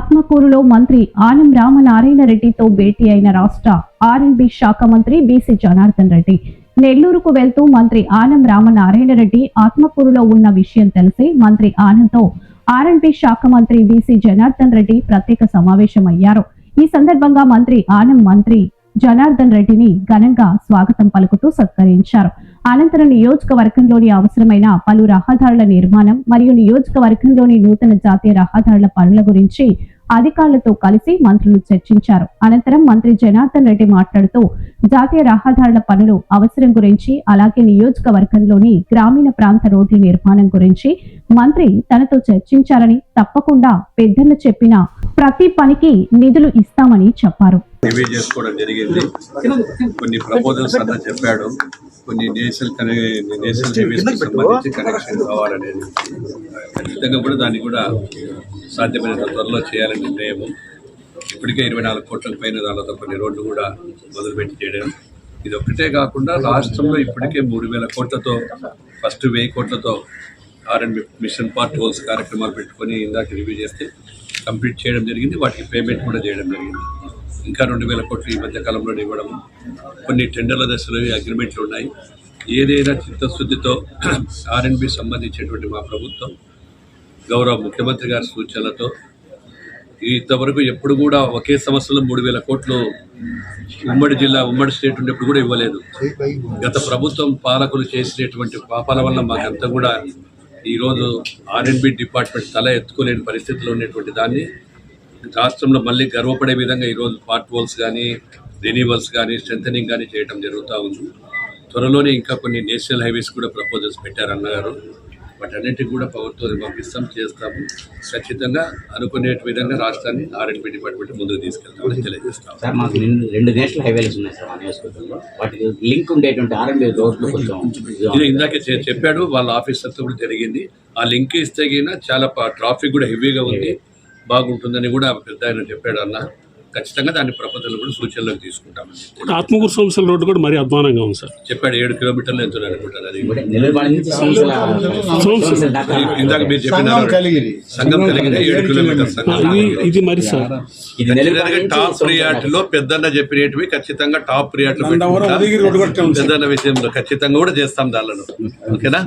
ఆత్మకూరులో మంత్రి ఆనం రామనారాయణ రెడ్డితో భేటీ అయిన రాష్ట్ర ఆర్ఎండ్బి శాఖ మంత్రి బీసీ జనార్దన్ రెడ్డి నెల్లూరుకు వెళ్తూ మంత్రి ఆనం రామనారాయణ రెడ్డి ఆత్మకూరులో ఉన్న విషయం తెలిసి మంత్రి ఆనంతో ఆర్ఎండ్బి శాఖ మంత్రి బీసీ జనార్దన్ రెడ్డి ప్రత్యేక సమావేశమయ్యారు. ఈ సందర్భంగా మంత్రి ఆనం మంత్రి జనార్దన్ రెడ్డిని ఘనంగా స్వాగతం పలుకుతూ సత్కరించారు. అనంతరం నియోజకవర్గంలోని అవసరమైన పలు రహదారుల నిర్మాణం మరియు నియోజకవర్గంలోని నూతన జాతీయ రహదారుల పనుల గురించి అధికారులతో కలిసి మంత్రులు చర్చించారు. అనంతరం మంత్రి జనార్దన్ రెడ్డి మాట్లాడుతూ జాతీయ రహదారుల పనులు అవసరం గురించి అలాగే నియోజకవర్గంలోని గ్రామీణ ప్రాంత రోడ్ల నిర్మాణం గురించి మంత్రి తనతో చర్చించారని, తప్పకుండా పెద్దలు చెప్పిన ప్రతి పనికి నిధులు ఇస్తామని చెప్పారు. రివ్యూ చేసుకోవడం జరిగింది. కొన్ని ప్రపోజల్స్ అన్న చెప్పాడు. కొన్ని నేషనల్ హైవేస్కి సంబంధించి కనెక్షన్ కావాలనేది ఖచ్చితంగా కూడా దాన్ని కూడా సాధ్యమైనంత త్వరలో చేయాలని నిర్ణయం. ఇప్పటికే 24 కోట్ల పైన దానితో కొన్ని రోడ్లు కూడా మొదలుపెట్టి చేయడం. ఇది ఒక్కటే కాకుండా రాష్ట్రంలో ఇప్పటికే 3,000 కోట్లతో ఫస్ట్ 1000 కోట్లతో ఆర్ఎండ్బి మిషన్ పార్ట్ హోల్స్ కార్యక్రమాలు పెట్టుకొని ఇందాక రివ్యూ చేస్తే కంప్లీట్ చేయడం జరిగింది. వాటికి పేమెంట్ కూడా చేయడం జరిగింది. ఇంకా 2,000 కోట్లు ఈ మధ్య కాలంలో ఇవ్వడం, కొన్ని టెండర్ల దశలో అగ్రిమెంట్లు ఉన్నాయి. ఏదైనా చిత్తశుద్ధితో ఆర్ఎండ్బి సంబంధించినటువంటి మా ప్రభుత్వం గౌరవ ముఖ్యమంత్రి గారి సూచనలతో ఇంతవరకు ఎప్పుడు కూడా ఒకే సంవత్సరంలో 3,000 కోట్లు ఉమ్మడి స్టేట్ ఉండేప్పుడు కూడా ఇవ్వలేదు. గత ప్రభుత్వం పాలకులు చేసినటువంటి పాపాల వల్ల మాకంతా కూడా ఈరోజు ఆర్ఎండ్బి డిపార్ట్మెంట్ తల ఎత్తుకోలేని పరిస్థితిలో ఉన్నటువంటి దాన్ని రాష్ట్రంలో మళ్ళీ గర్వపడే విధంగా ఈరోజు పార్ట్ హోల్స్ కానీ రెన్యూవల్స్ కానీ స్ట్రెంథనింగ్ కానీ చేయడం జరుగుతూ ఉంది. త్వరలోనే ఇంకా కొన్ని నేషనల్ హైవేస్ కూడా ప్రపోజల్స్ పెట్టారు అన్నగారు. వాటన్నిటికి కూడా ప్రభుత్వాన్ని పంపిస్తాం, చేస్తాము. ఖచ్చితంగా అనుకునే విధంగా రాష్ట్రాన్ని ఆర్ఎండ్బి డిపార్ట్మెంట్ ముందుకు తీసుకెళ్తామని తెలియజేస్తాం. సార్, మాకు 2 నేషనల్ హైవేస్ ఉన్నాయి సార్ మా నియోజకవర్గంలో. వాటికి లింక్ ఉండేటువంటి ఆర్ఎండ్బి రోడ్లు కొంచెం ఇందాకే చెప్పాడు, వాళ్ళ ఆఫీసర్తో కూడా జరిగింది. ఆ లింక్ ఇస్తే చాలా ట్రాఫిక్ కూడా హెవీగా ఉంది, బాగుంటుందని కూడా పెద్ద ఆయన చెప్పాడు అన్న. ఖచ్చితంగా దాని ప్రపోజల్ కూడా సూచనలకు తీసుకుంటామని ఆత్మకూరు సోమశల రోడ్డు కూడా మరీ అధ్వానంగా ఉంది సార్. చెప్పాడు. 7 కిలోమీటర్లు ఎంత అనుకుంటారు. అది ఇందాక మీరు చెప్పిన సంఘం కలిగిన 7 కిలోమీటర్ సంఘం ఇది మరి సార్ టాప్ ప్రియారిటీలో పెద్దన్న చెప్పినవి ఖచ్చితంగా టాప్ ప్రియారిటీలో పెద్దన్న విషయంలో ఖచ్చితంగా కూడా చేస్తాం దానిలో. ఓకేనా?